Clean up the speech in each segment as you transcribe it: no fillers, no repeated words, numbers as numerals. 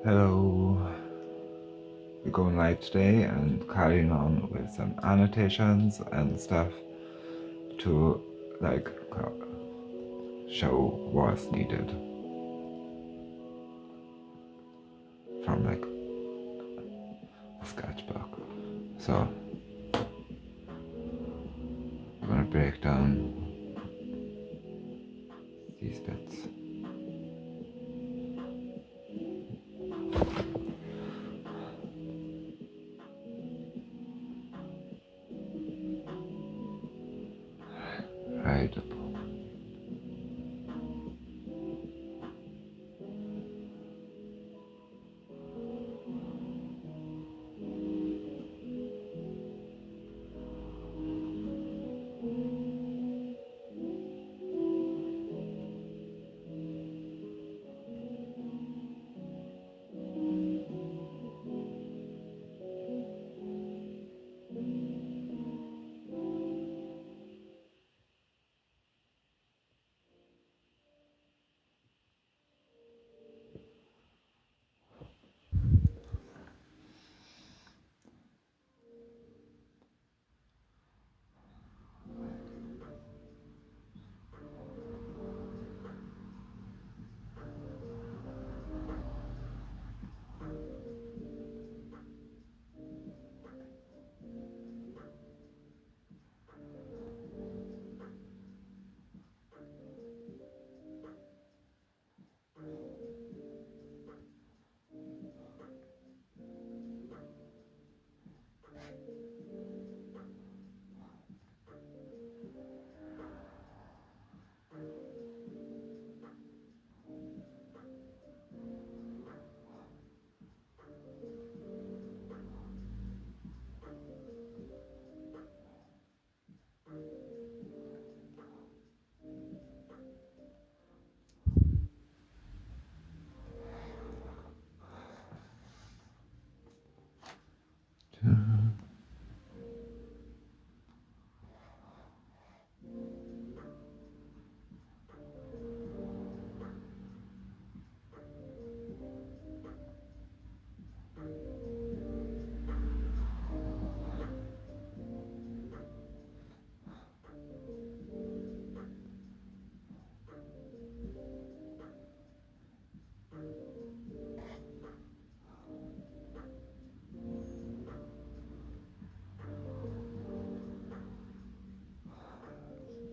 Hello, we're going live today and carrying on with some annotations and stuff to show what's needed from a sketchbook. So I'm gonna break down these bits. Right.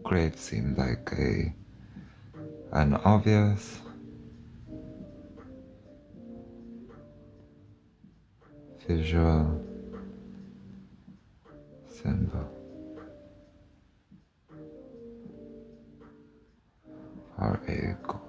Grave seemed like an obvious visual symbol for a ghost.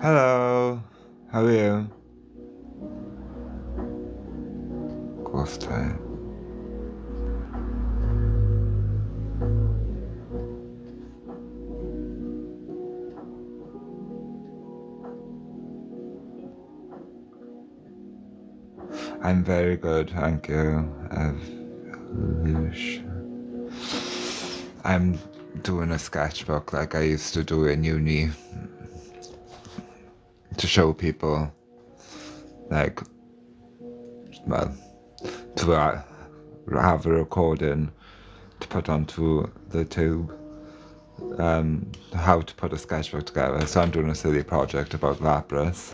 Hello, how are you? Ghost time. I'm very good, thank you. I'm doing a sketchbook like I used to do in uni to show people, like, well, to have a recording to put onto the tube. How to put a sketchbook together. So I'm doing a silly project about Lapras.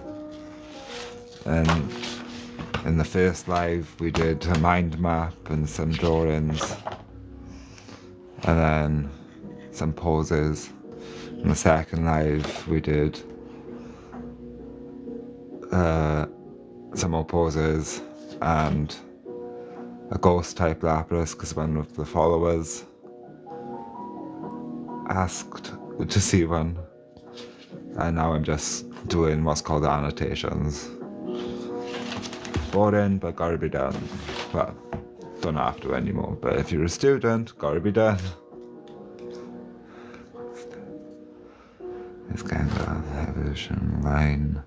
And in the first live we did a mind map and some drawings. And then some poses. In the second live we did some more poses and a ghost type Lapras because one of the followers asked to see one, and now I'm just doing what's called annotations. Boring, but gotta be done. Well, don't have to anymore, but if you're a student, gotta be done. It's kind of evolution line,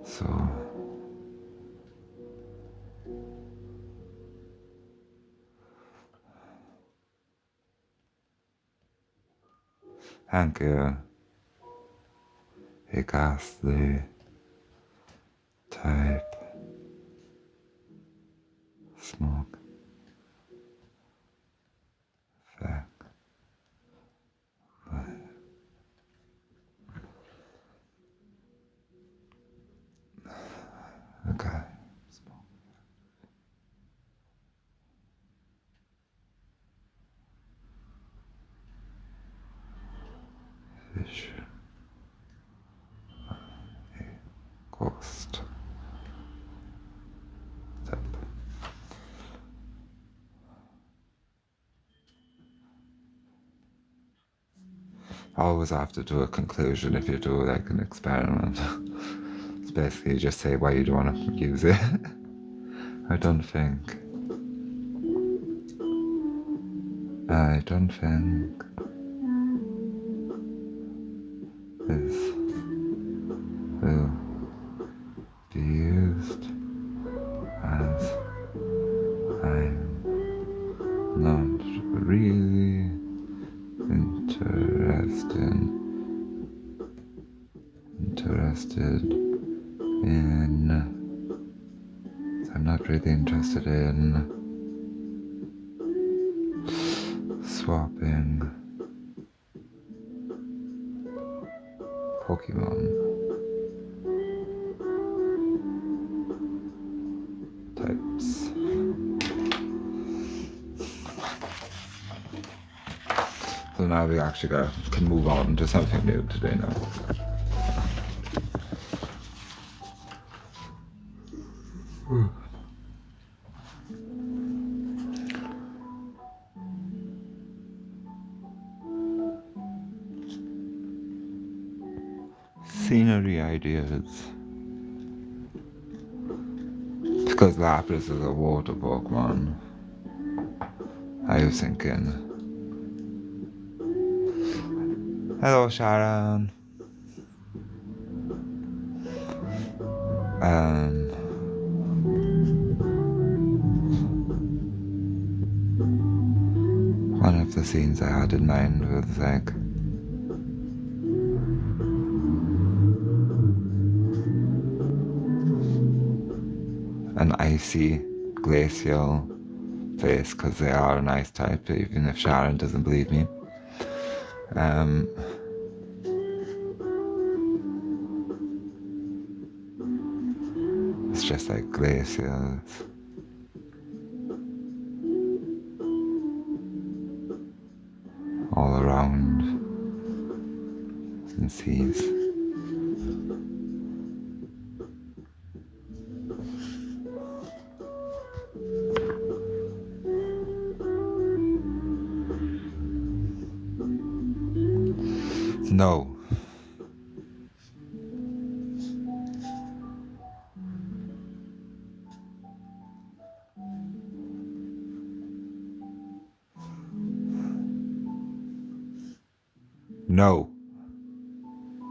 so thank you. A ghastly type smoke effect. Okay. Fish. Ghost. Step. Always have to do a conclusion if you do like an experiment. It's basically just say why you don't want to use it. I don't think this will be used as I'm not really interested in swapping Pokemon types. So now we actually can move on to something new today now. Scenery ideas. Because Lapras is a water Pokemon, I was thinking, hello Sharon. One of the scenes I had in mind was like an icy glacial face, because they are an ice type, even if Sharon doesn't believe me. It's just like glaciers. All around, and seas. No. No.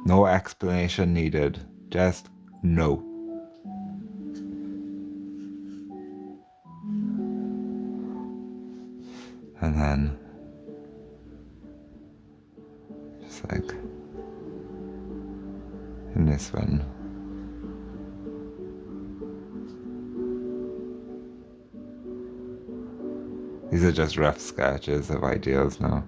No explanation needed. Just no. And then just like in this one, These are just rough sketches of ideas now.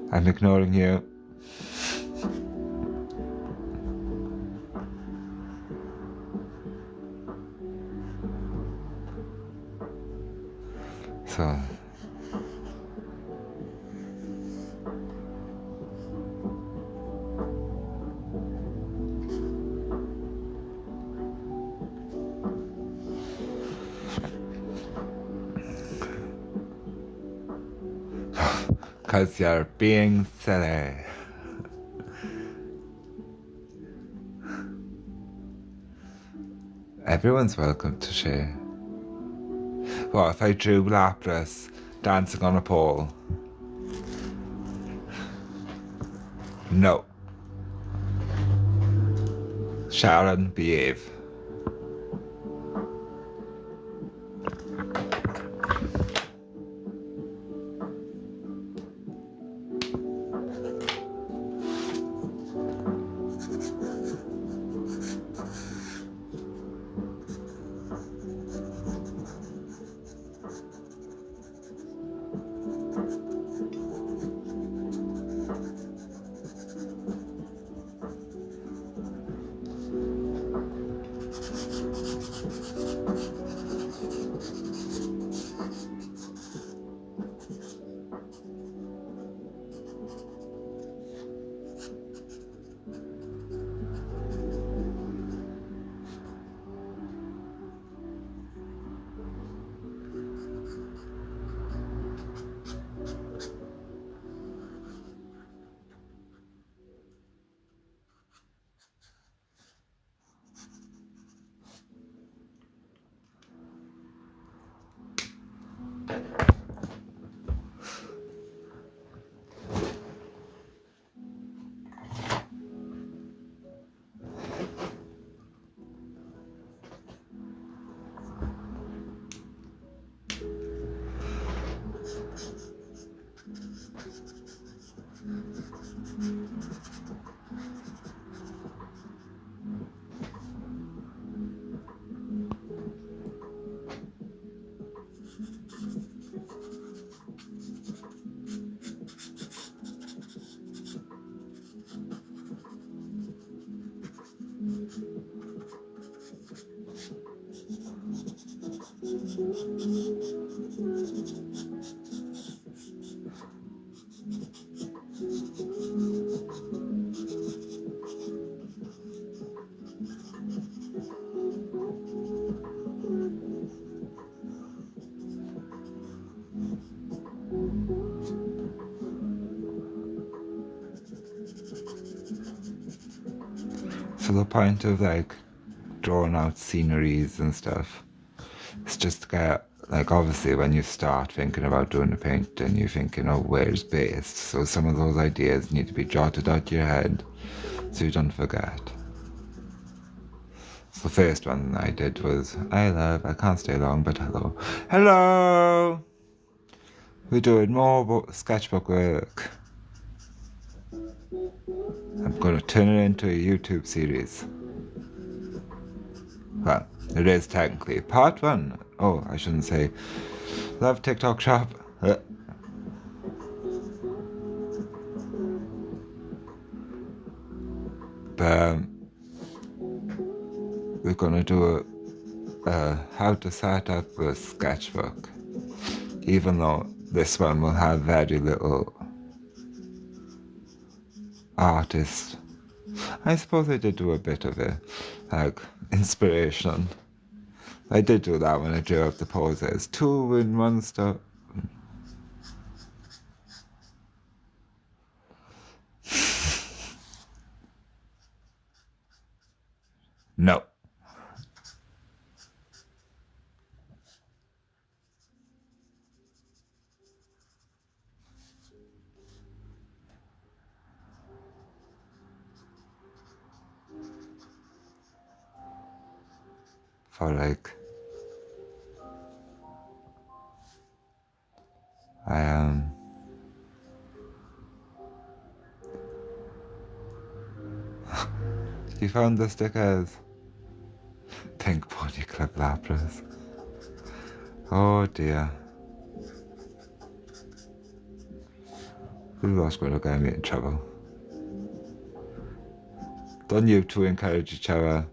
I'm ignoring you. So because you're being silly. Everyone's welcome to share. What if I drew Lapras dancing on a pole? No. Sharon, behave. So the point of like drawing out sceneries and stuff, it's just to get, like, obviously when you start thinking about doing a painting, you're thinking, oh, where's based? So some of those ideas need to be jotted out your head so you don't forget. So the first one I did was, I can't stay long, but hello. Hello! We're doing more sketchbook work. I'm going to turn it into a YouTube series. Well, it is technically part one. Oh, I shouldn't say love TikTok shop. But we're gonna do how to set up a sketchbook, even though this one will have very little artist. I suppose I did do a bit of it, like inspiration. I did do that when I drew up the poses. 2 in 1 stuff. No. For like, I You found the stickers. Pink Pony Club Lapras. Oh dear. Who else going to get me in trouble? Don't you two encourage each other?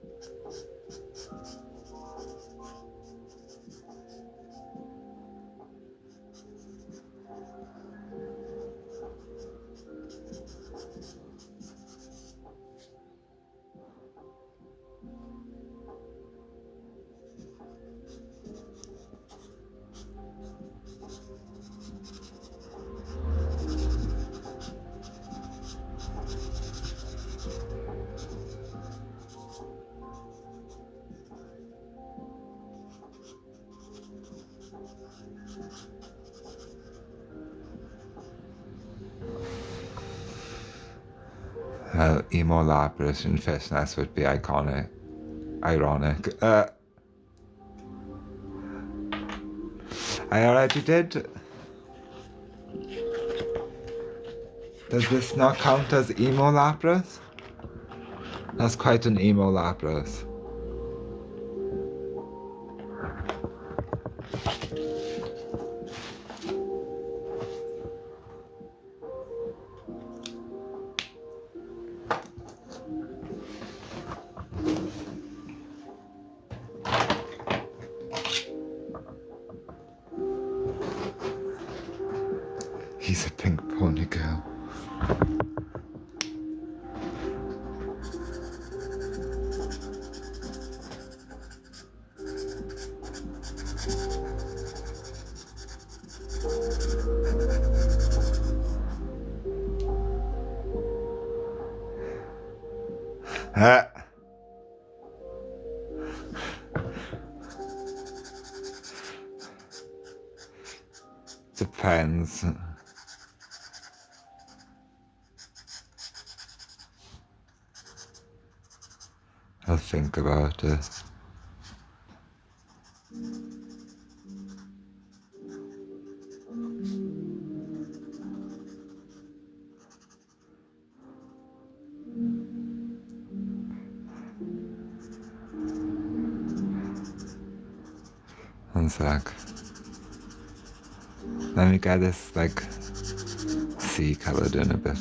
Emo Lapras in fishnets would be iconic. Ironic. I already did. Does this not count as emo Lapras? That's quite an emo Lapras. He's a pink pony girl. Depends. I'll think about it. One sec. Let me get this like sea coloured in a bit.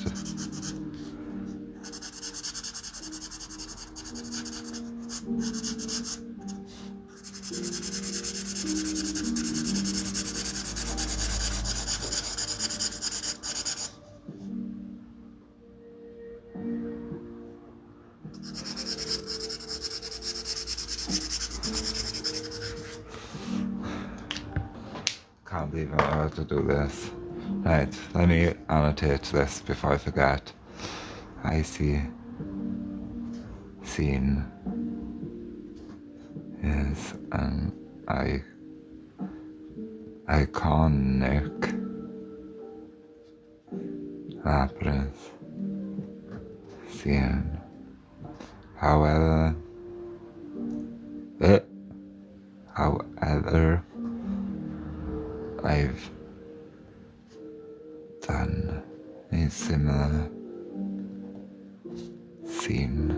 Can't believe I'm about to do this. Right, let me annotate this before I forget. I see. Scene is an iconic Lapras scene. However, I've done a similar scene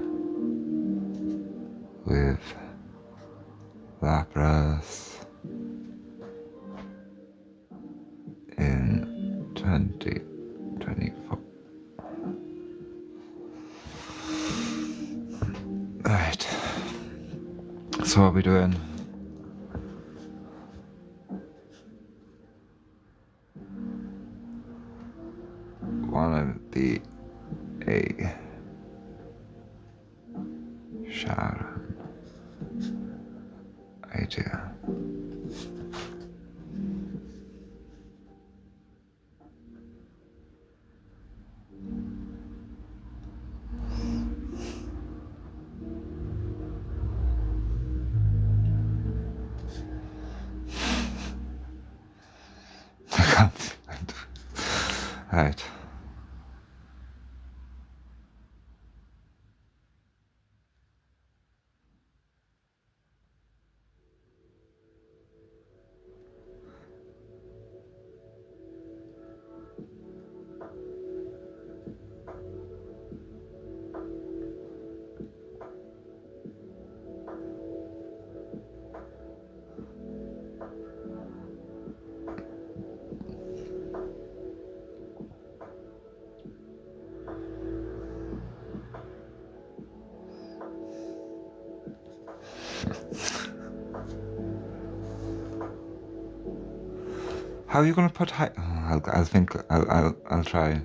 with Lapras in 2024. Right. So what are we doing? Wanna be a Sharon idea. I can't. Right. How are you going to put high? Oh, I'll think. I'll try.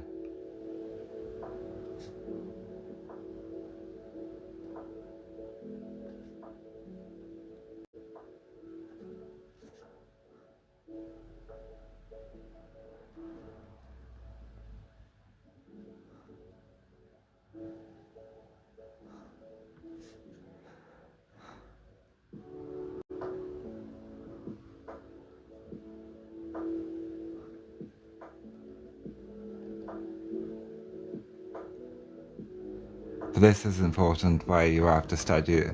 This is important. Why you have to study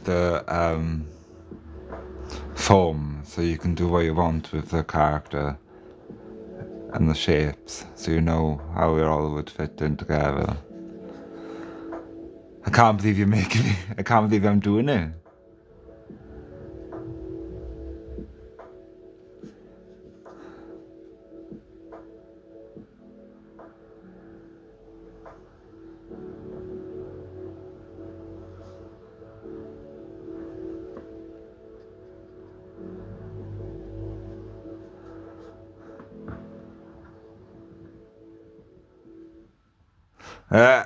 the form, so you can do what you want with the character and the shapes, so you know how it all would fit in together. I can't believe you're making me. I can't believe I'm doing it. Uh,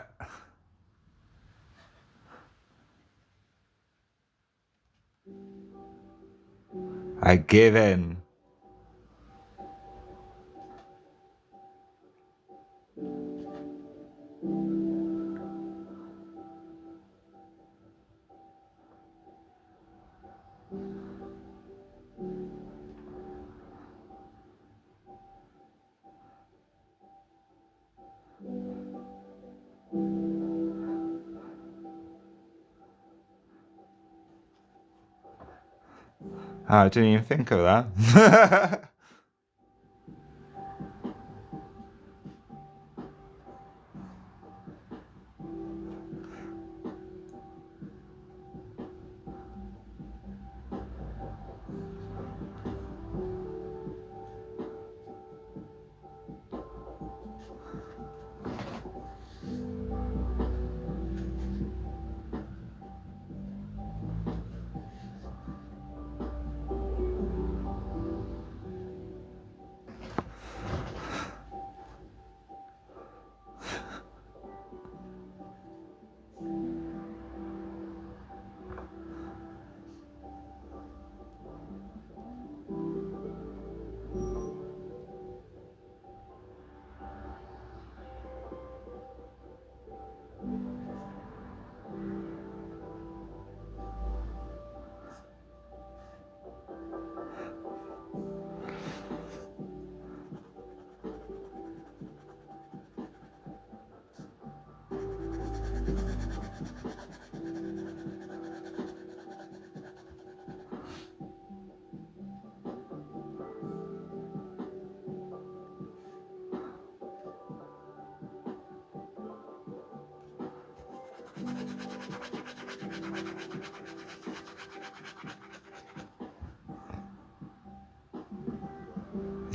I give in. I didn't even think of that.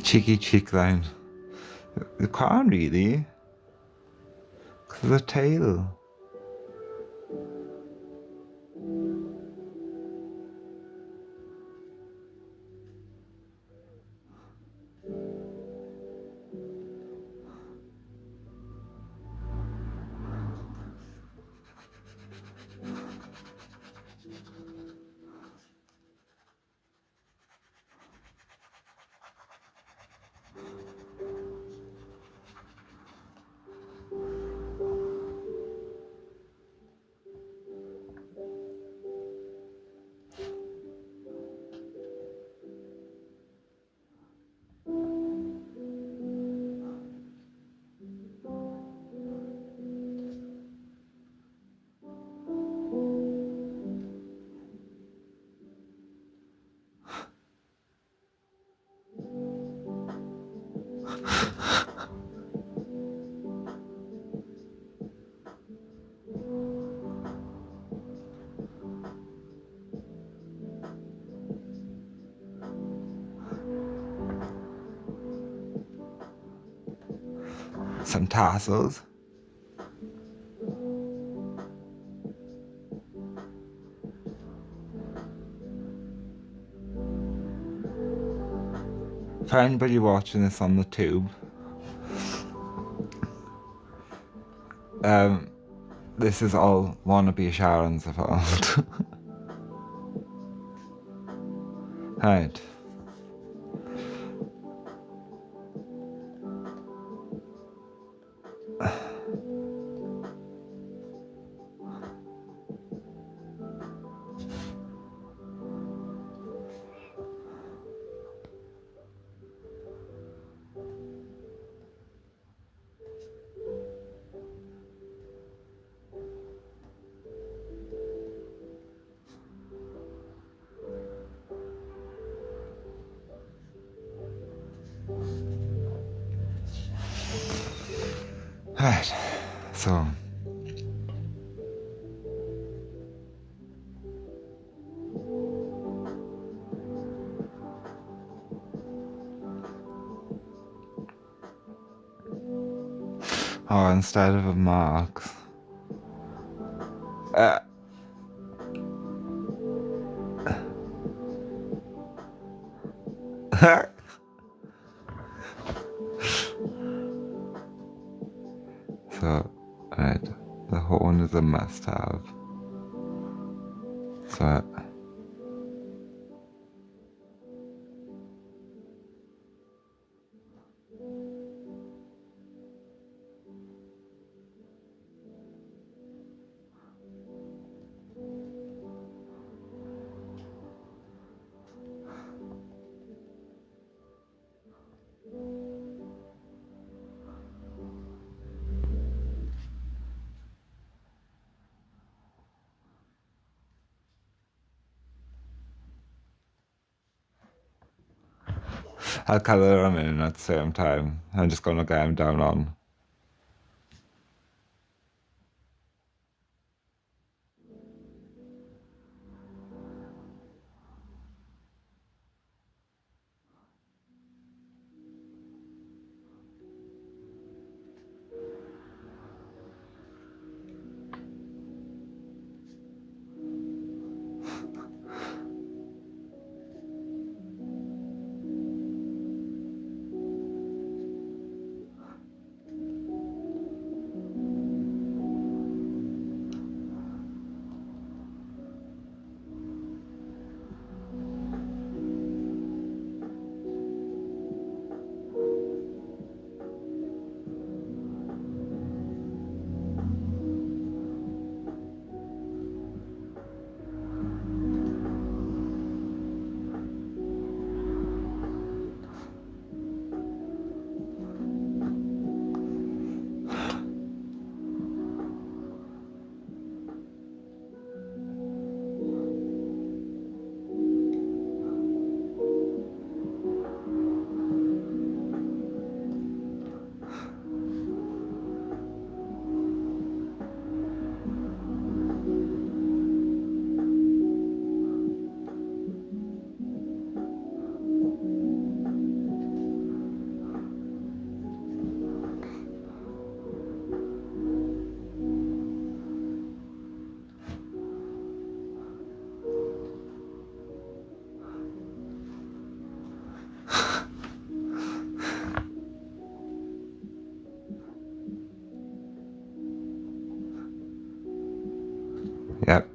Cheeky cheek line. You can't really. Because of the tail. Some tassels. For anybody watching this on the tube, this is all wannabe Sharon's fault. Right. Right, so instead of a mark, so, right, the horn is a must-have. So, I'll colour them in at the same time. I'm just gonna get them down on. Yep.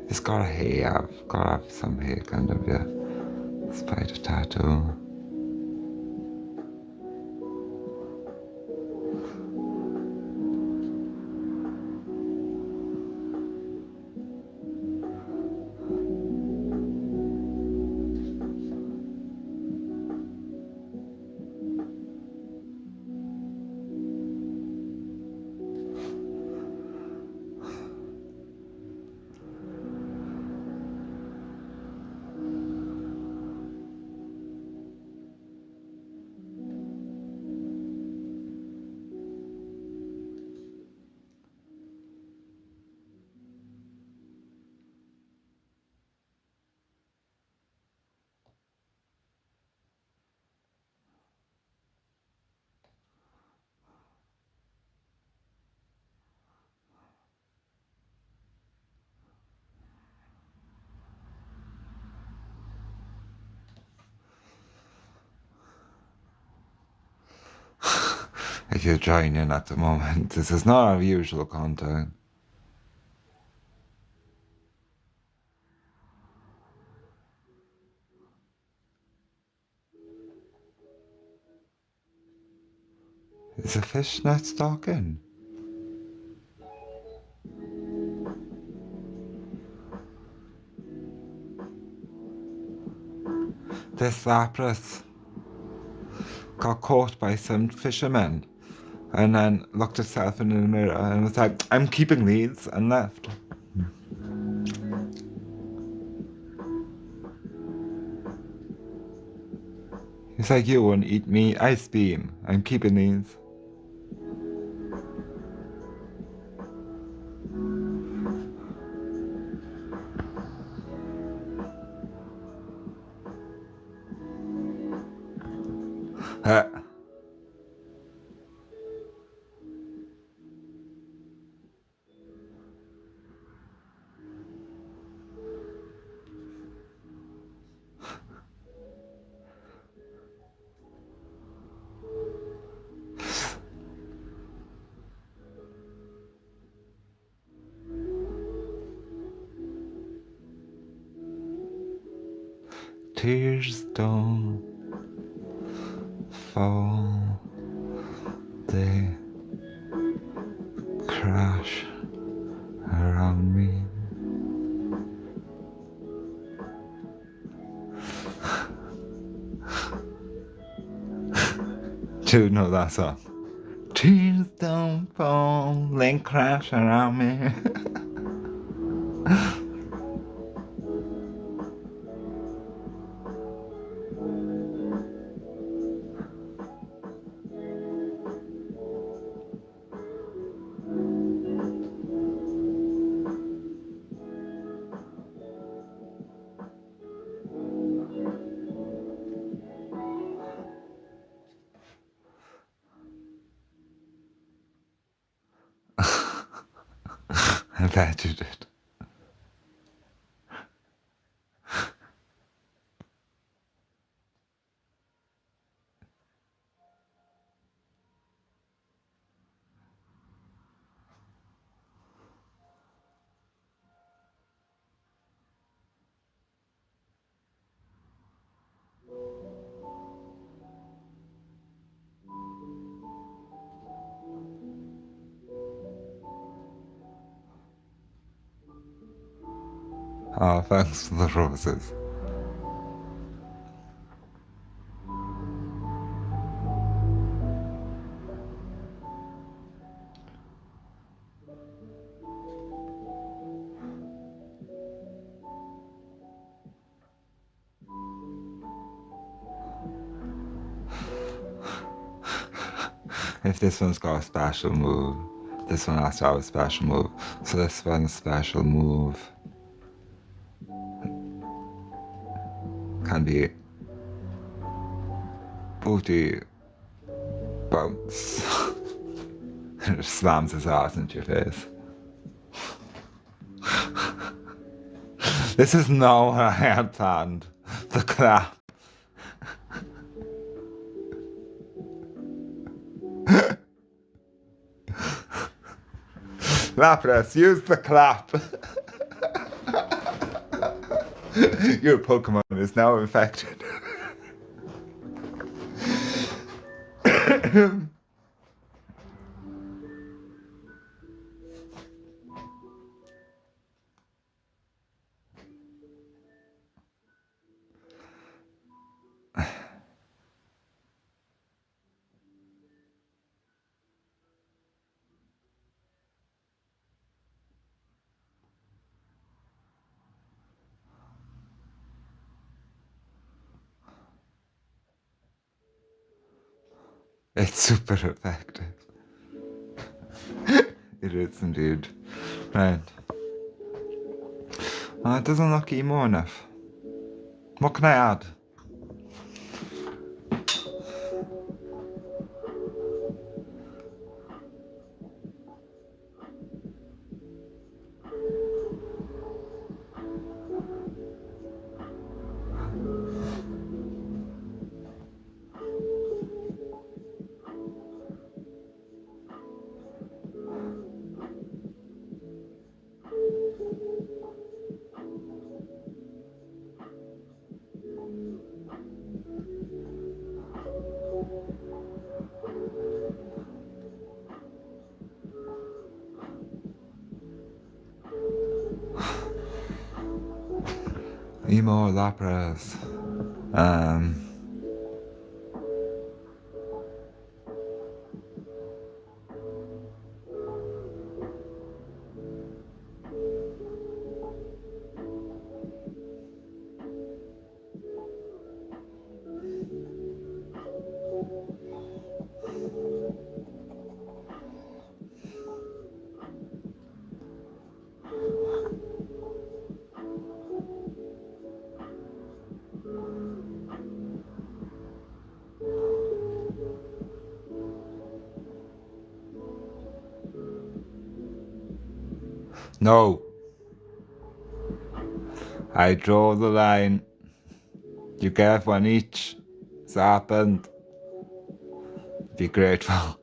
It's got gotta have some hair kind of, yeah. Spider tattoo. If you're joining at the moment, this is not our usual content. Is a fishnet stocking? This Lapras got caught by some fishermen and then looked itself in the mirror and was like, I'm keeping these, and left. He's like, you won't eat me, ice beam, I'm keeping these. Tears don't fall, they crash around me. Do you know that song? Tears don't fall, they crash around me. I bet you did. Oh, thanks for the roses. If this one's got a special move, this one has to have a special move. So this one's special move can be booty bounce. It slams his ass into your face. This is not what I had planned. The clap. Lapras, use the clap. Your Pokemon is now infected. It's super effective. It is indeed. Right. It doesn't look emo enough. What can I add? Emo Lapras. No. I draw the line. You get one each. It's happened. Be grateful.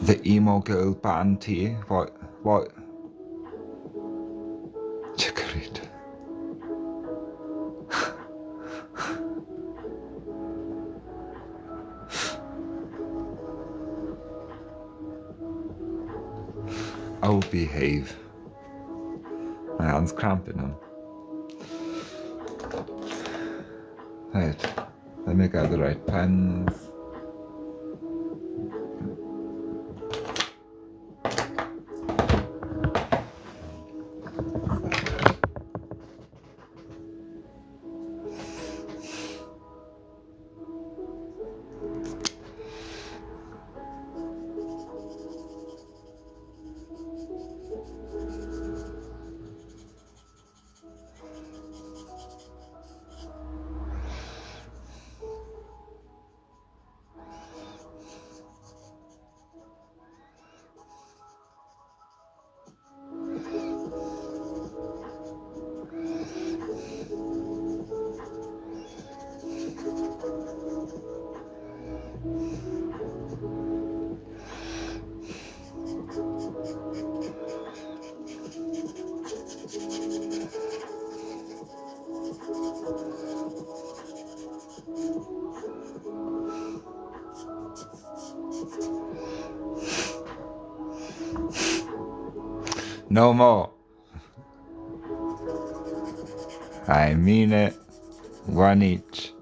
The emo girl band tea. What? Chicory. Oh, behave. My hand's cramping them. Right, let me get the right pens. No more. I mean it. One each.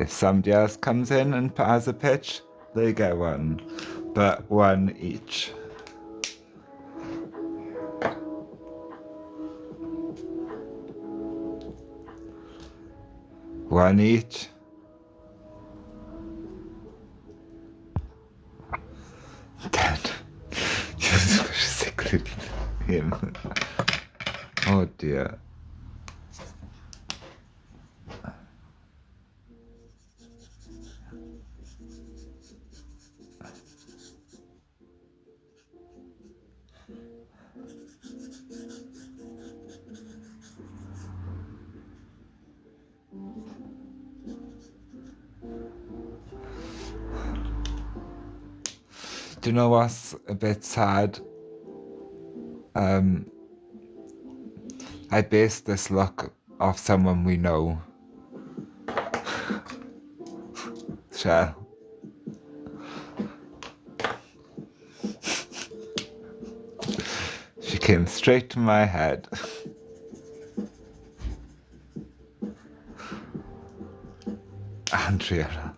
If somebody else comes in and has a pitch, they get one. But one each. One each. Dead. Just secretly him. Oh dear. Do you know what's a bit sad? I based this look off someone we know. Shell. She came straight to my head. Andrea.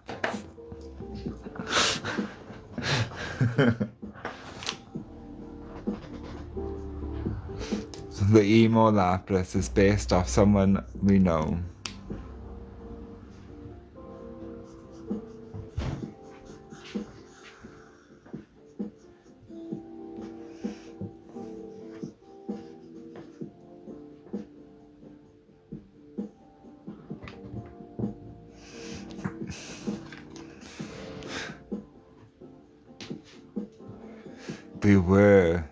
The emo Lapras is based off someone we know. We were.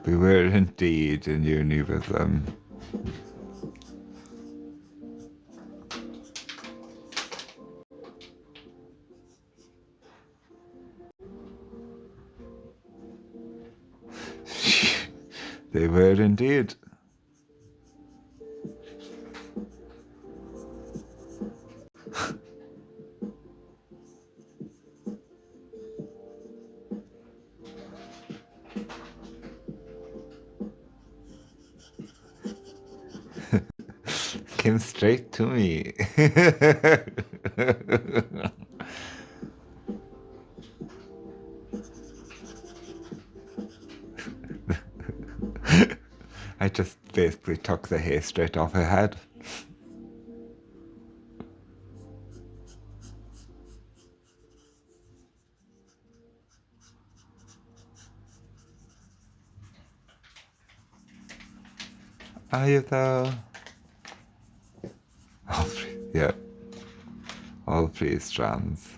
We were indeed in uni with them. They were indeed. Came straight to me. I just basically took the hair straight off her head. Are you though? All three, yeah. All three strands.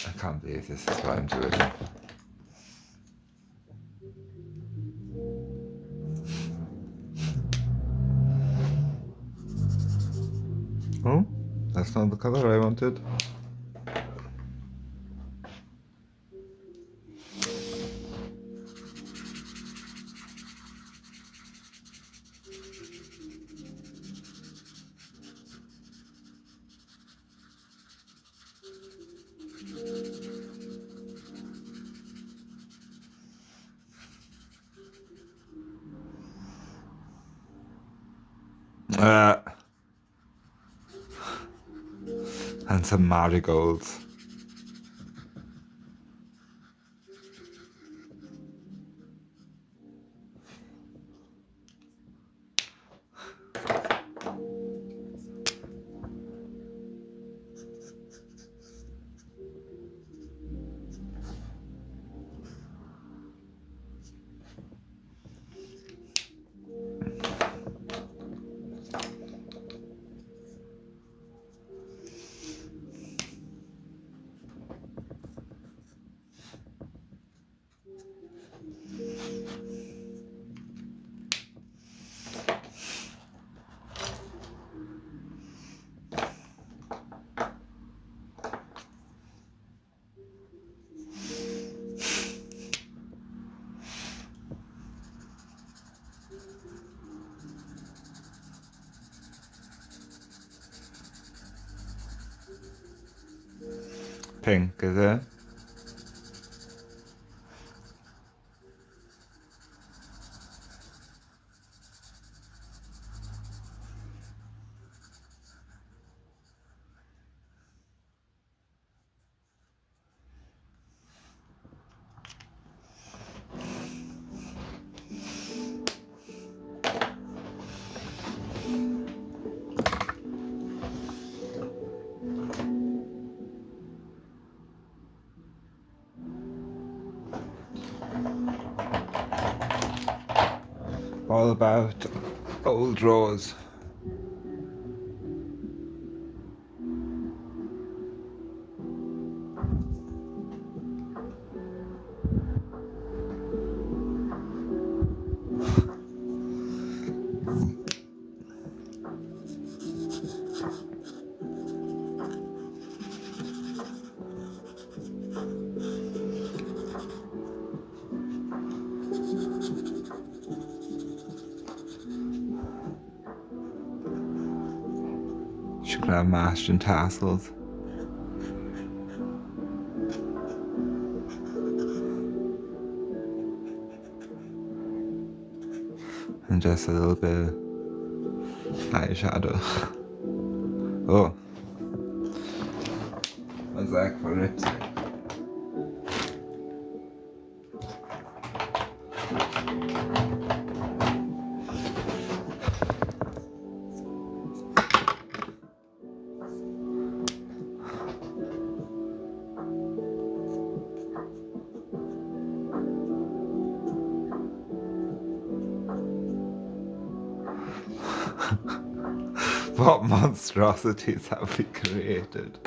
I can't believe this is what I'm doing. Oh, that's not the color I wanted. And some marigolds. Pink, is it? All about old rose. She could have matching tassels. And just a little bit of eyeshadow. Oh. What's that for lipstick? What monstrosities have we created?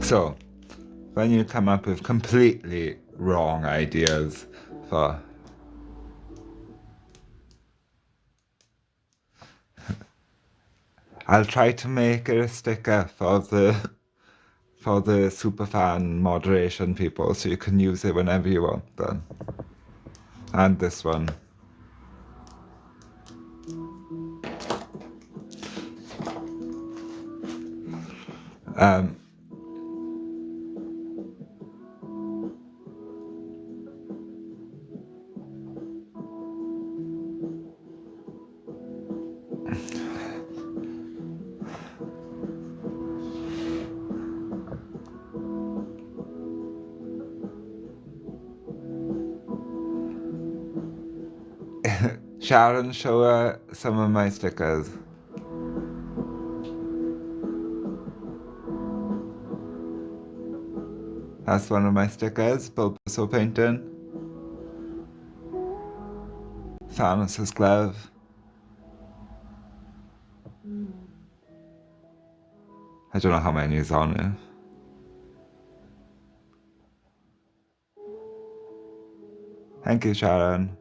So, when you come up with completely wrong ideas for I'll try to make it a sticker for the superfan moderation people so you can use it whenever you want then. And this one. Sharon, show her some of my stickers. That's one of my stickers, Bulbasaur painting. Thanos' glove. I don't know how many is on it. Thank you, Sharon.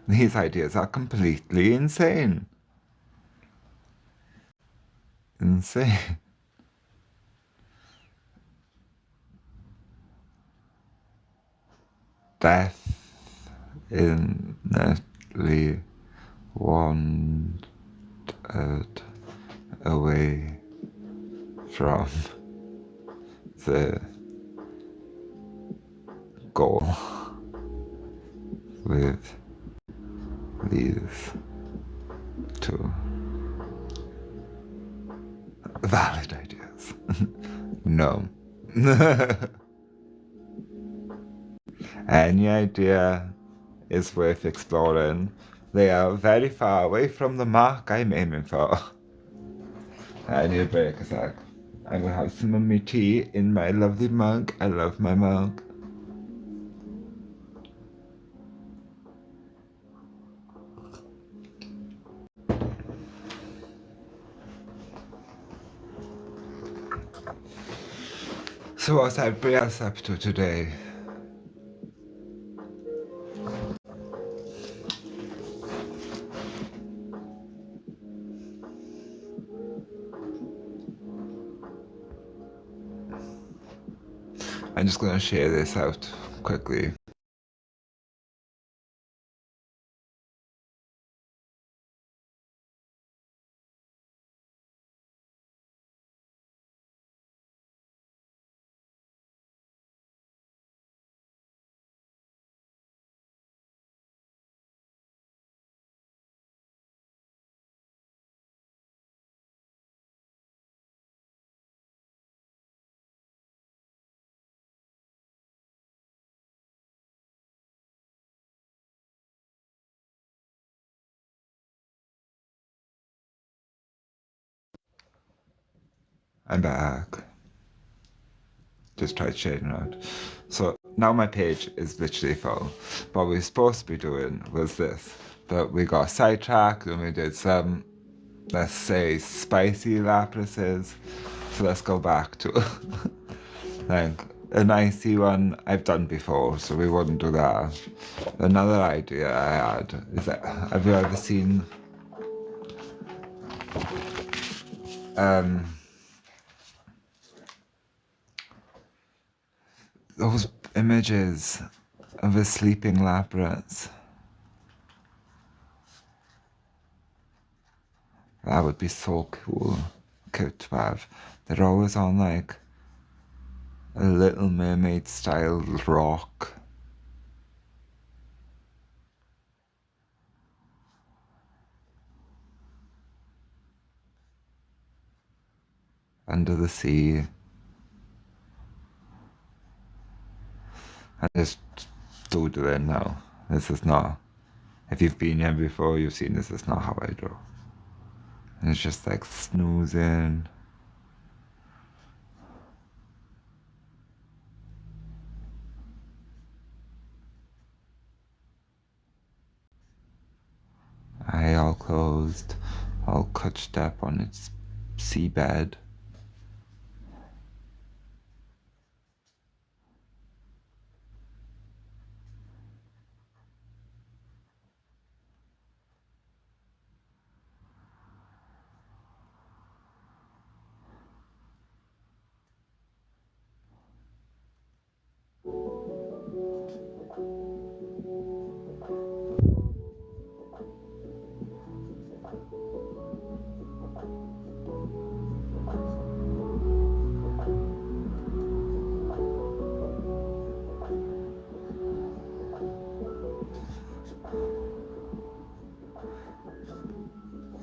These ideas are completely insane. Insane. Definitely wandered away from the goal with these two valid ideas. No. Any idea is worth exploring. They are very far away from the mark I'm aiming for. I need a break a sec. I'm gonna have some of my tea in my lovely mug. I love my mug. So what's everybody else up to today? I'm just gonna share this out quickly. I'm back. Just tried shading out. So now my page is literally full. What we were supposed to be doing was this, but we got sidetracked and we did some, let's say, spicy Laprases. So let's go back to like an icy one I've done before, so we wouldn't do that. Another idea I had is that, have you ever seen those images of a sleeping Lapras? That would be so cute to have. They're always on like a Little Mermaid style rock. Under the sea. And just doodling now. This is not, if you've been here before, you've seen this is not how I draw. And it's just like snoozing. Eye all closed, all cut step on its seabed.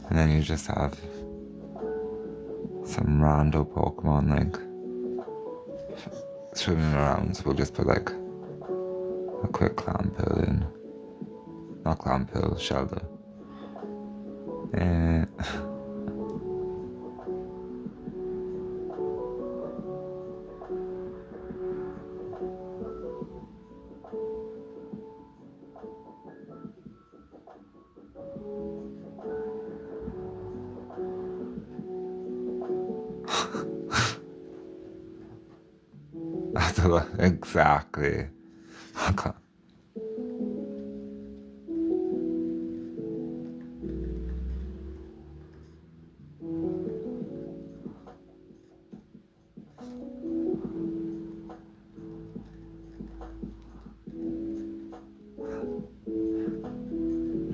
And then you just have some rando Pokemon like swimming around, so we'll just put like a quick Clampill in. Not Clampill, Shelter. Exactly. Okay.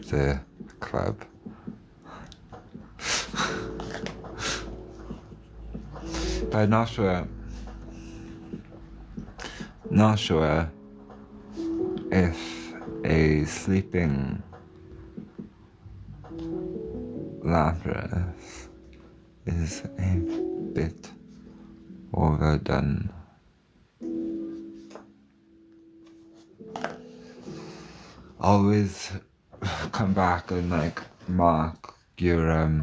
The club. But I'm not sure if a sleeping Lapras is a bit overdone. Always come back and like mark your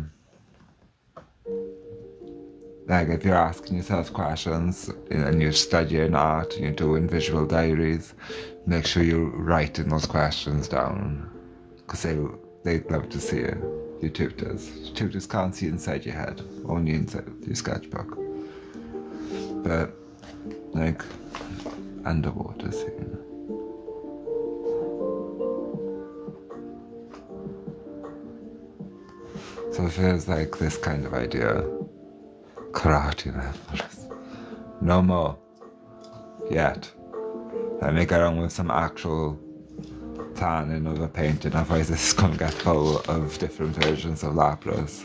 like if you're asking yourself questions and you're studying art and you're doing visual diaries, make sure you're writing those questions down, because they'd love to see it. Your tutors. Tutors can't see inside your head, only inside your sketchbook. But like underwater scene. So it feels like this kind of idea. Karate levels. No more. Yet. Let me get on with some actual planning of a painting, otherwise this is going to get full of different versions of Lapras.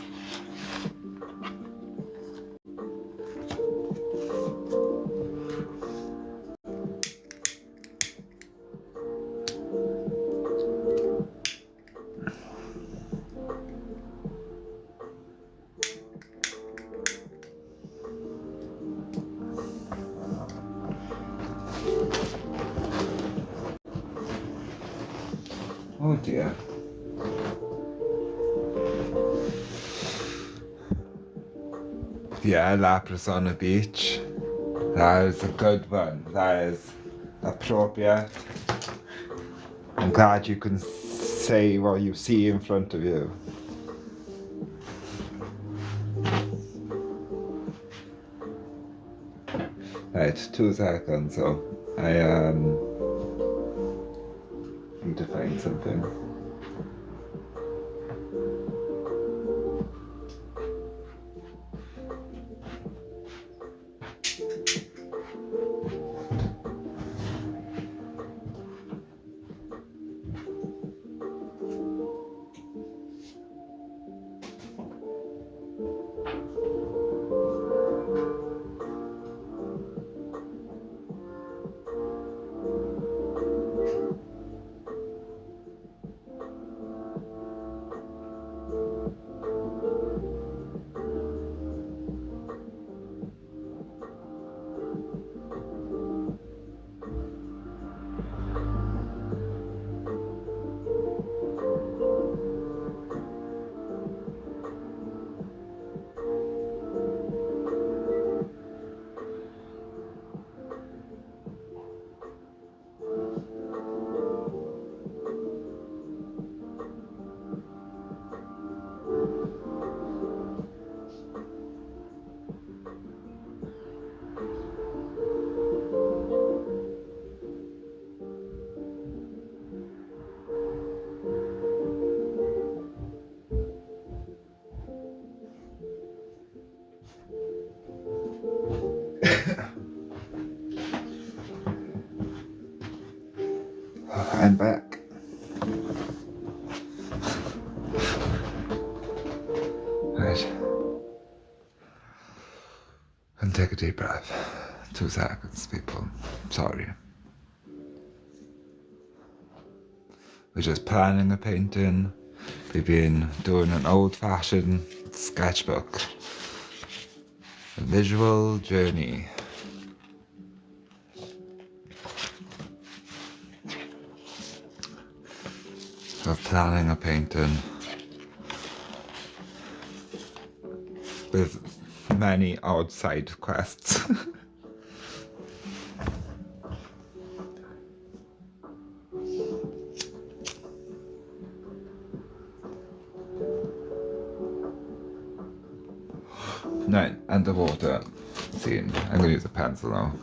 Oh dear. Yeah, Lapras on a beach. That is a good one. That is appropriate. I'm glad you can say what you see in front of you. Right, 2 seconds, so I need to find something. I'm back. Right. And take a deep breath. 2 seconds, people. Sorry. We're just planning a painting. We've been doing an old-fashioned sketchbook. A visual journey. Of planning a painting with many odd side quests. Right, underwater scene. I'm gonna use a pencil now.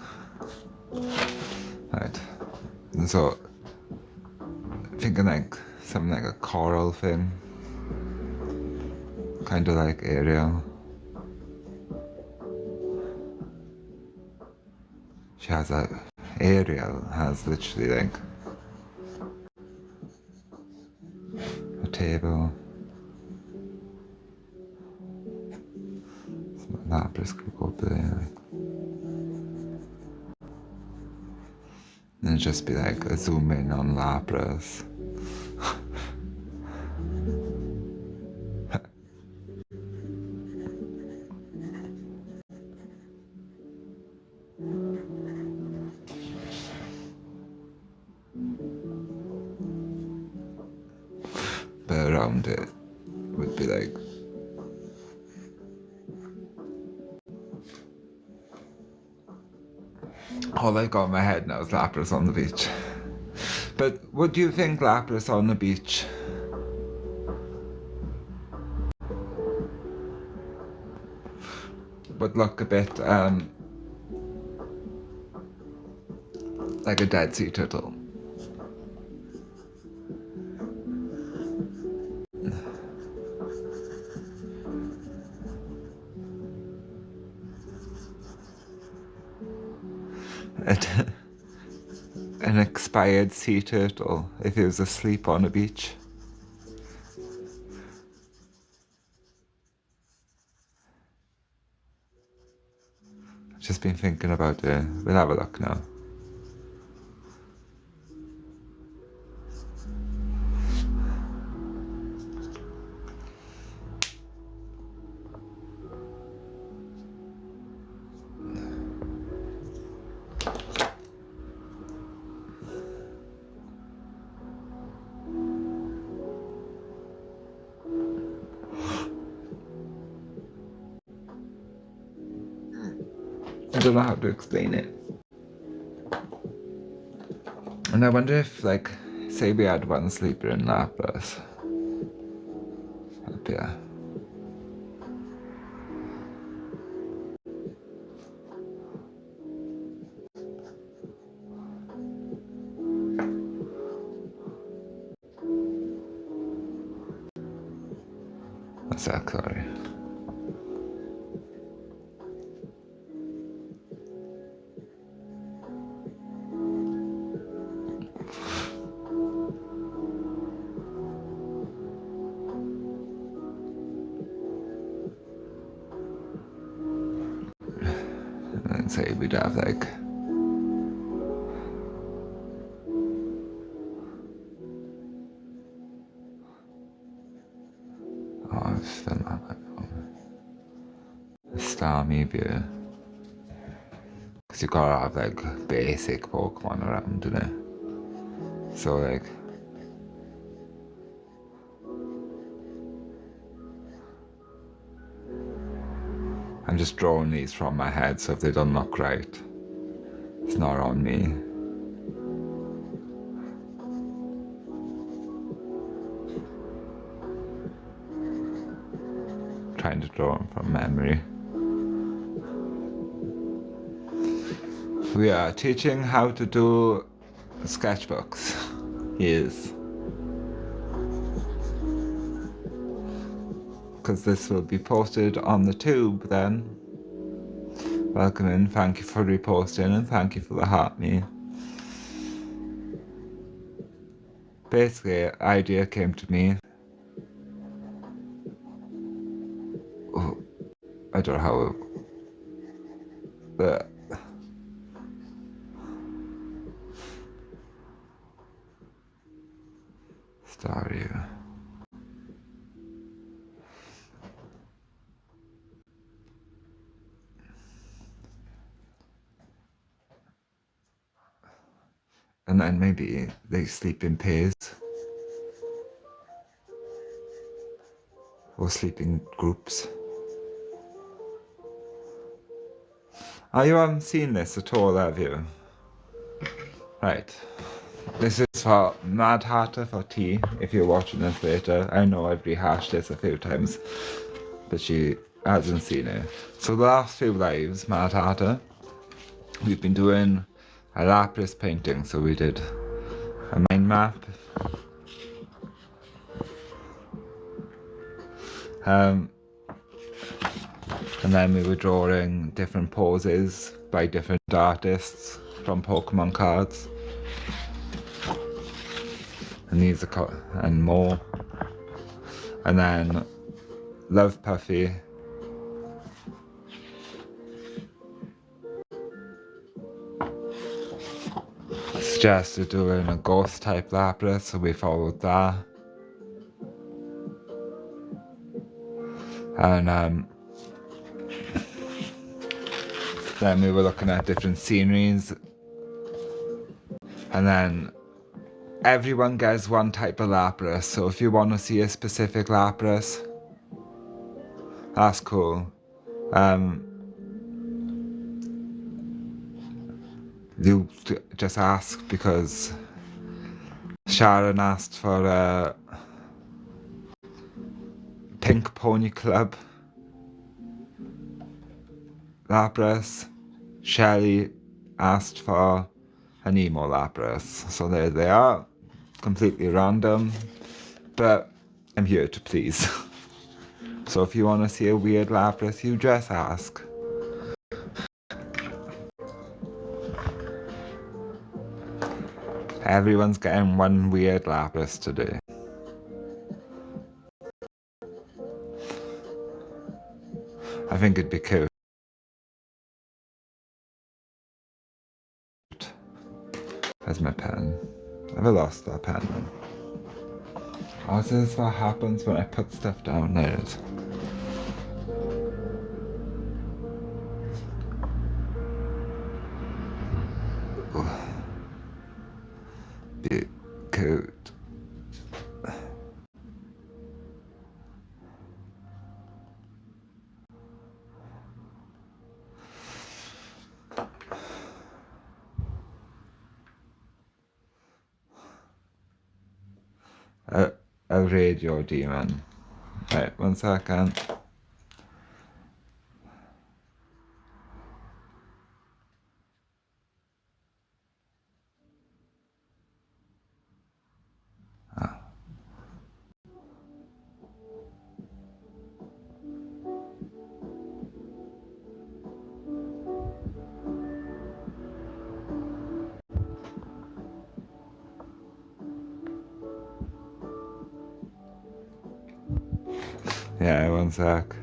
Right. And so thinking like something like a coral thing. Kind of like Ariel. Ariel has literally like a table. Lapras could go up there. Like. And it'd just be like a zoom in on Lapras. But around it would be like all I got in my head now is Lapras on the beach. But would you think Lapras on the beach would look a bit like a dead sea turtle? An expired sea turtle if he was asleep on a beach. I've just been thinking about it. We'll have a look now. I don't know how to explain it. And I wonder if, like, say we had one sleeper in Lapras. Up here. A sec, sorry. inside we'd have like it's still not a star maybe, because you gotta have like basic Pokemon around, you know. So like I'm just drawing these from my head, so if they don't look right, it's not on me. Trying to draw them from memory. We are teaching how to do sketchbooks. Yes. Because this will be posted on the tube then. Welcome in, thank you for reposting and thank you for the heart me. Basically, an idea came to me. Oh, I don't know how but story. And then maybe they sleep in pairs or sleep in groups. Oh, you haven't seen this at all, have you? Right. This is for Mad Hatter for T, if you're watching this later. I know I've rehashed this a few times, but she hasn't seen it. So the last few lives, Mad Hatter, we've been doing a Lapras painting. So we did a mind map, and then we were drawing different poses by different artists from Pokemon cards. And these are and more. And then Love Puffy. Suggested doing a ghost type Lapras, so we followed that. And then we were looking at different sceneries. And then everyone gets one type of Lapras, so if you want to see a specific Lapras, that's cool. You just ask, because Sharon asked for a Pink Pony Club Lapras. Shelly asked for an emo Lapras. So there they are. Completely random, but I'm here to please. So if you want to see a weird Lapras, you just ask. Everyone's getting one weird Lapras today. I think it'd be cute. Where's my pen? I've lost that pen then. Oh, so this is what happens when I put stuff down. There it is. Be cute. A radio demon. Right, 1 second. Yeah, 1 sec.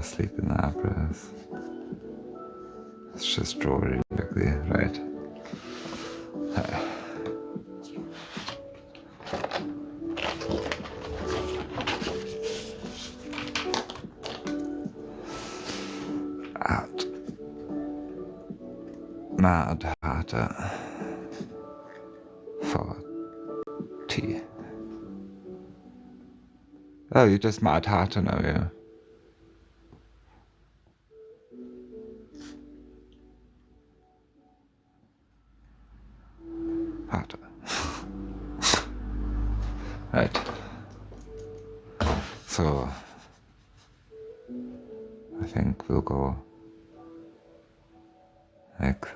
sleeping Lapras. Let's just draw really quickly, right? Out. Mad Hatter. For tea. Oh, you're just Mad Hatter now, yeah? Hatter. Right. So, I think we'll go like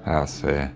that's fair.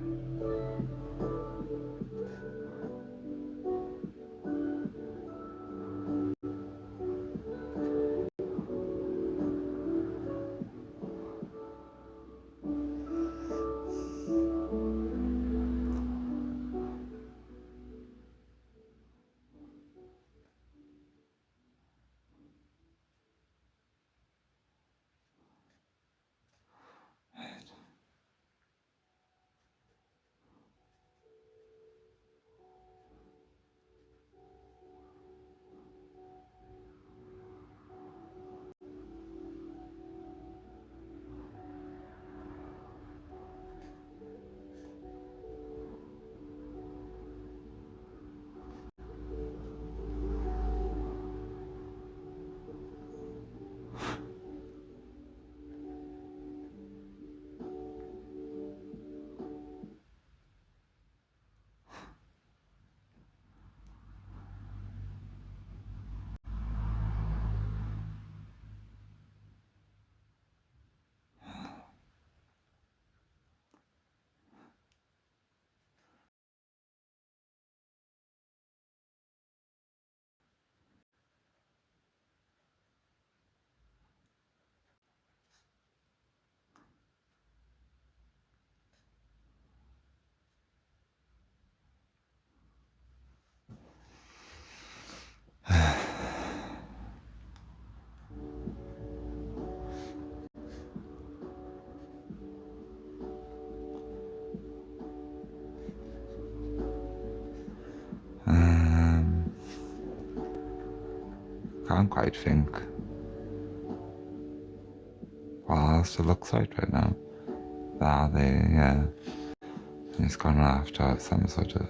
Can't quite think what else it looks like right now. Yeah. It's gonna have to have some sort of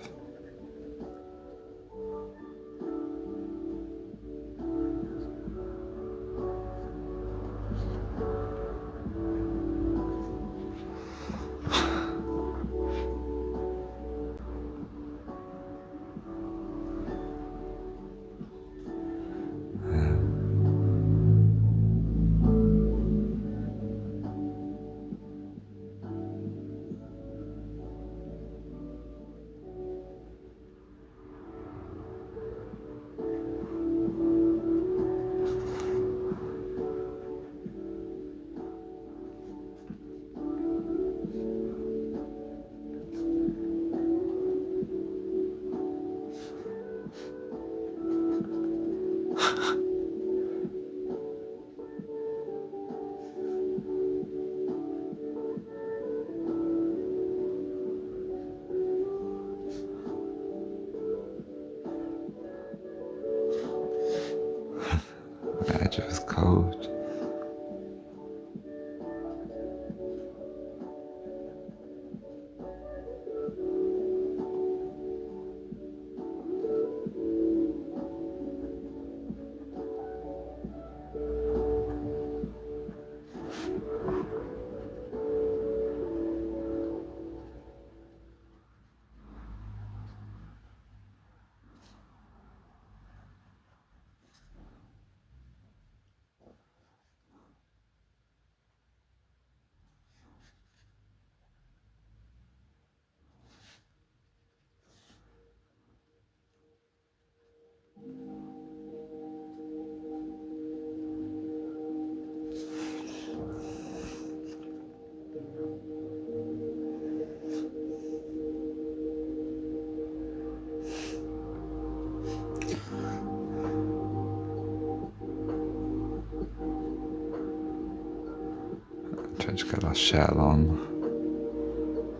Trying to get that shell on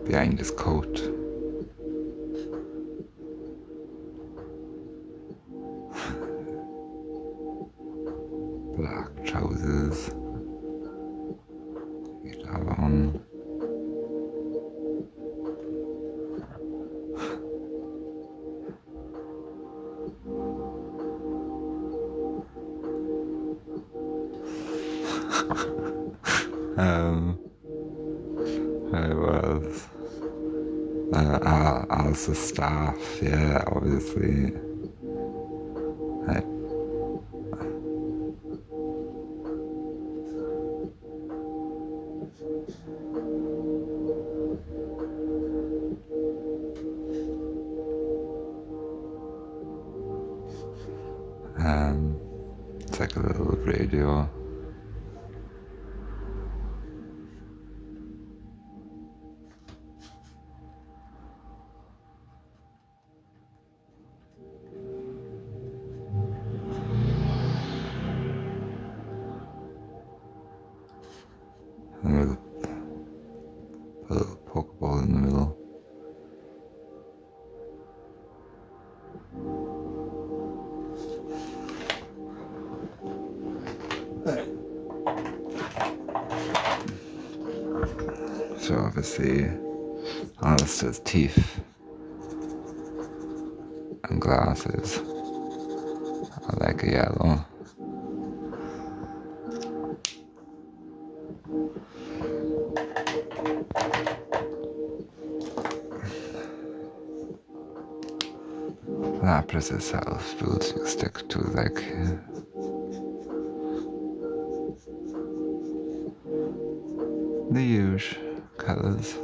behind his coat. Black trousers. Guitar on. It was as the staff, yeah, obviously. I, it's like a little radio. And with a little pokeball in the middle. So obviously, Alistair's teeth and glasses are like a yellow. Lapras itself will stick to like the usual colours.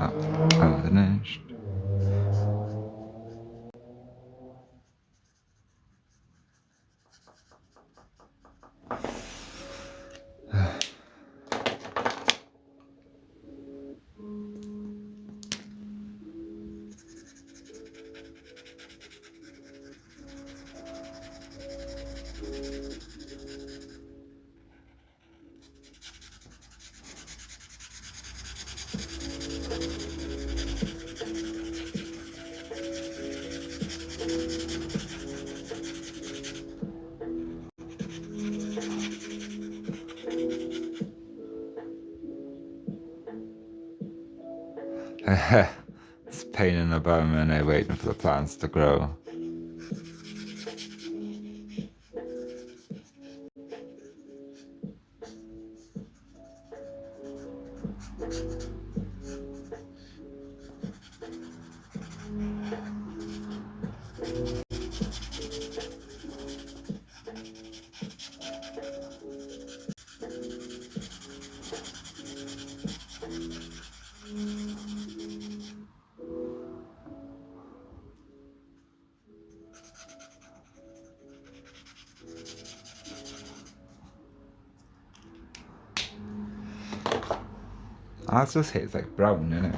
I'm finished. It's a pain in the bum and I'm waiting for the plants to grow. I just hate it's like brown, innit?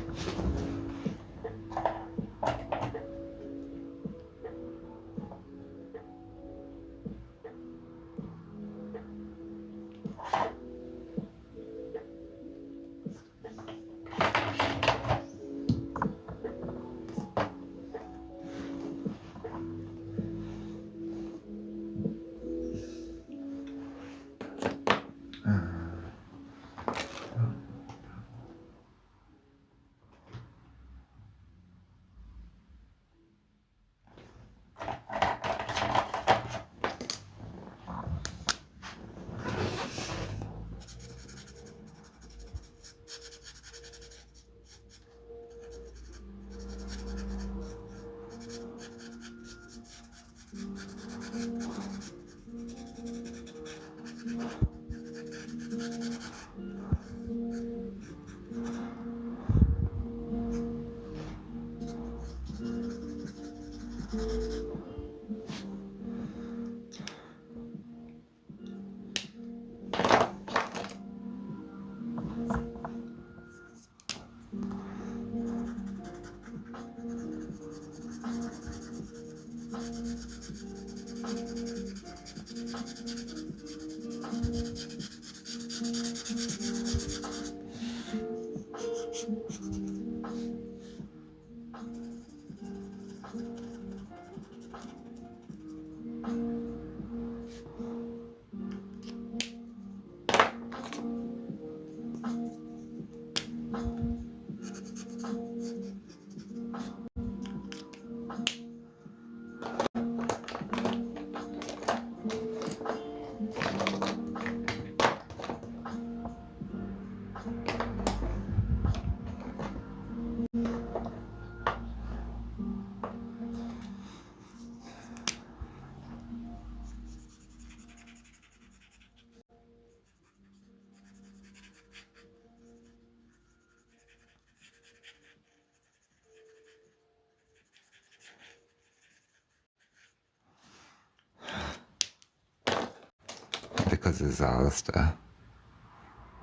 Because it's Alistair,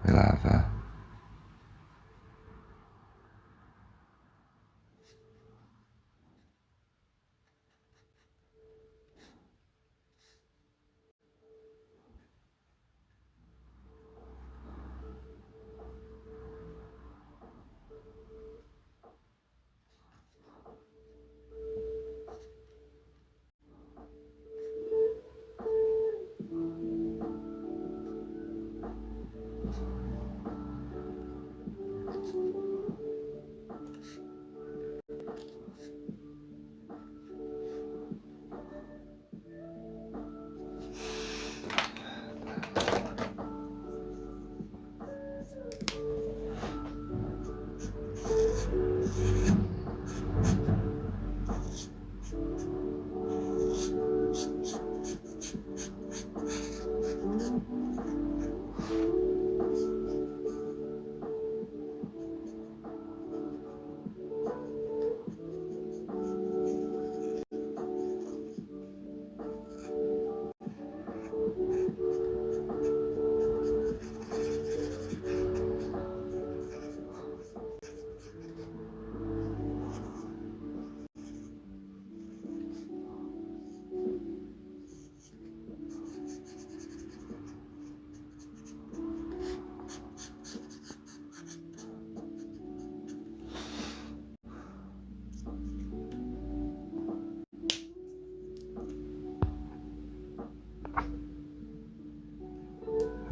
we'll have her.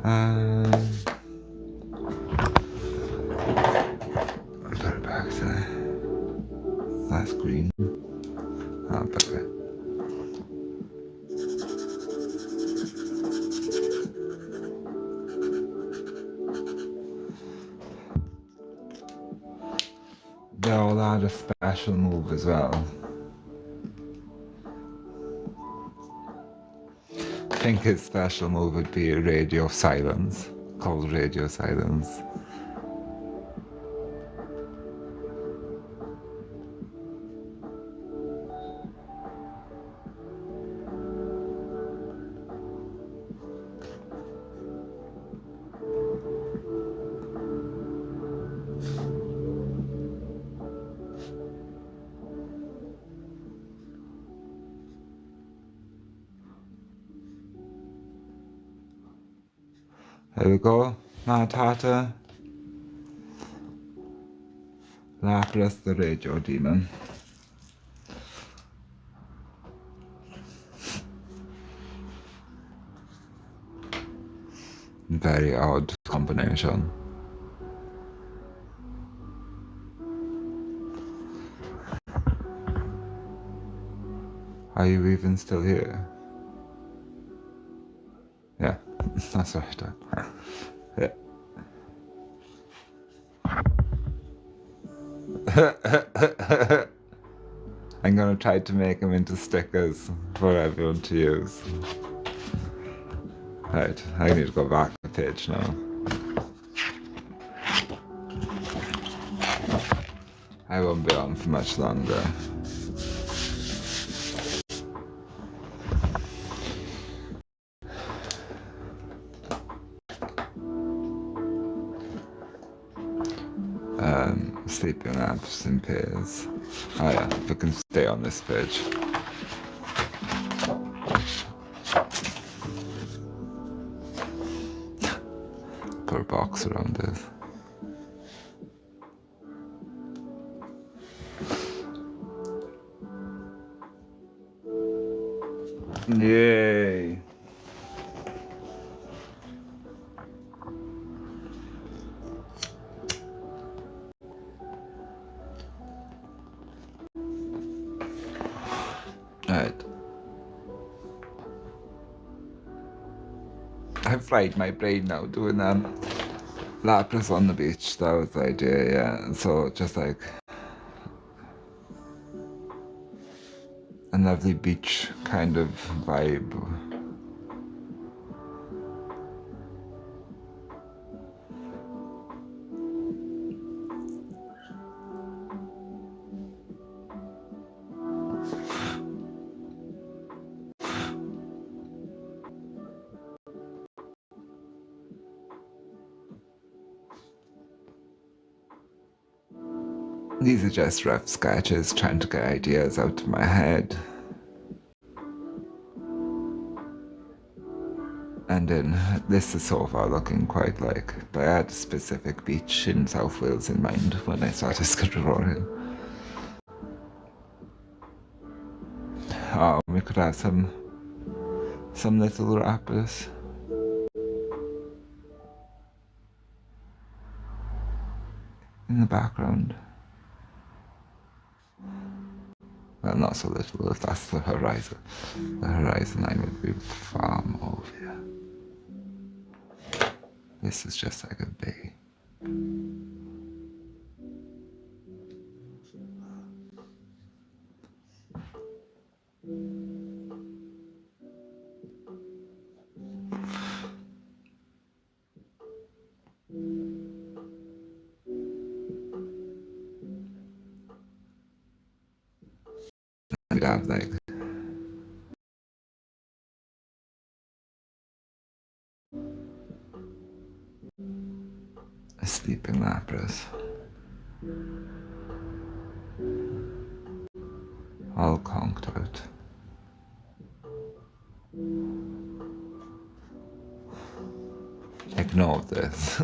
I'll put it back to that screen. I'll put it. They all had a special move as well. I think his special move would be radio silence, called radio silence. There we go, Mad Hatter, Lapras the radio demon. Very odd combination. Are you even still here? Yeah, that's right. Yeah. I'm gonna try to make them into stickers for everyone to use. Right, I need to go back to the page now. I won't be on for much longer. Sleeping apps in pairs. Oh yeah, we can stay on this page. box around it. Yay! Right. I've fried my brain now doing Lapras on the beach. That was the idea, yeah. So just like a lovely beach kind of vibe. These are just rough sketches, trying to get ideas out of my head. And then this is so far looking quite like, but I had a specific beach in South Wales in mind when I started drawing. Oh, we could have some little wrappers. In the background. Well, not so little, if that's the horizon. The horizon line would be far more obvious. This is just like a bay. We'd have like a sleeping Lapras. All conked out. Ignore this.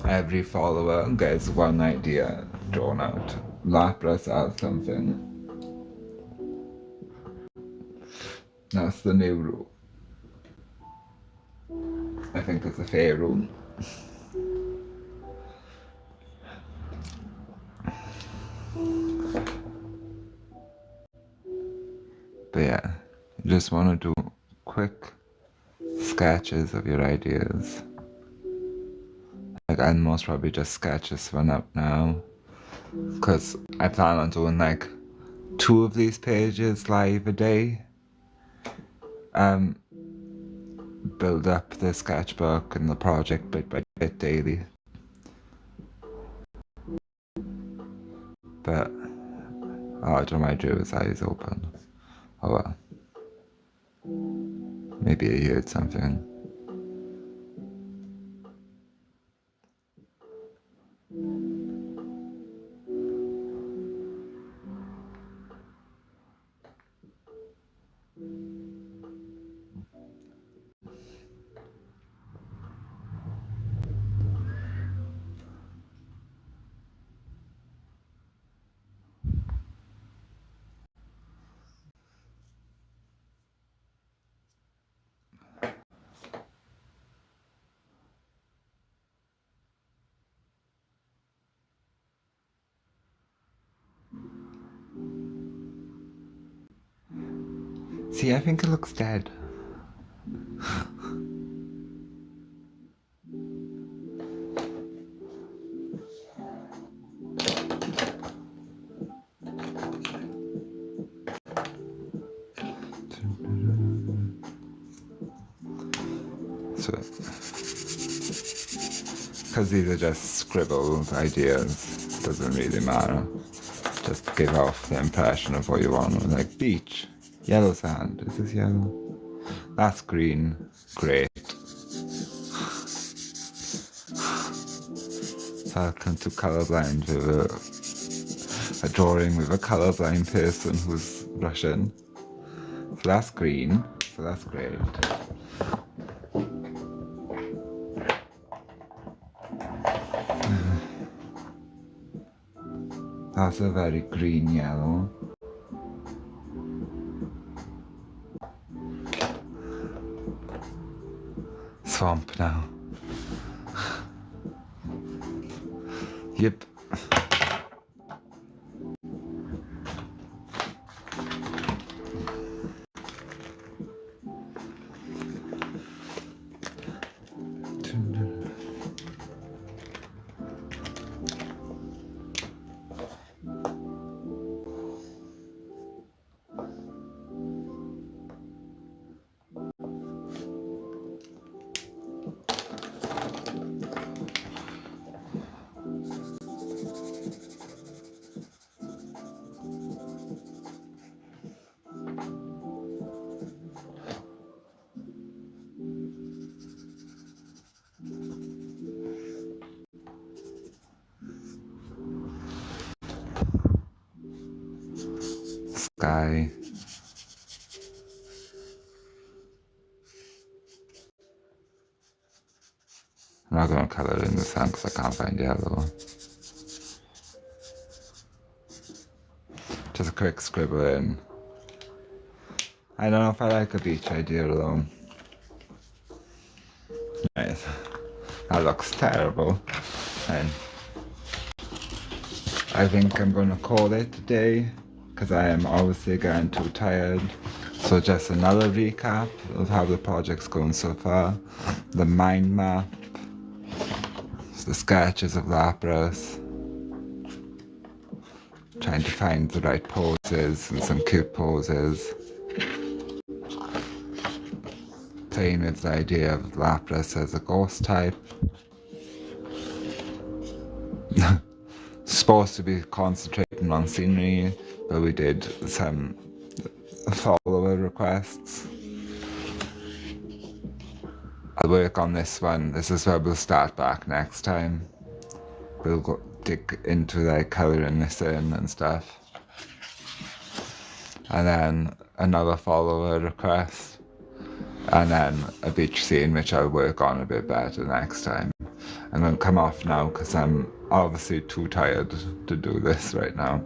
Every follower gets one idea drawn out. Lapras adds something. That's the new rule. I think it's a fair rule. But yeah, you just want to do quick sketches of your ideas. Like, I'll most probably just sketch this one up now, because I plan on doing like 2 of these pages live a day. Build up the sketchbook and the project bit by bit daily. But I don't mind do his eyes open. Oh well. Maybe I heard something. See, I think it looks dead. So, because these are just scribbled ideas, doesn't really matter. Just give off the impression of what you want. Like beach, yellow sand. Is this yellow? That's green. Great. Welcome to colorblind viewer. a drawing with a colourblind person who's Russian. So that's green, so that's great. That's a very green yellow. Swamp now. Yep. Sky. I'm not going to colour it in the sun because I can't find yellow. Just a quick scribble in. I don't know if I like a beach idea though. Right. That looks terrible. And I think I'm going to call it a day because I am obviously getting too tired. So just another recap of how the project's going so far. The mind map, the sketches of Lapras, trying to find the right poses and some cute poses, playing with the idea of Lapras as a ghost type. Supposed to be concentrating on scenery, but we did some follower requests. I'll work on this one. This is where we'll start back next time. We'll go dig into like colouring this in and stuff. And then another follower request. And then a beach scene which I'll work on a bit better next time. I'm going to come off now because I'm obviously too tired to do this right now.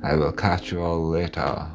I will catch you all later.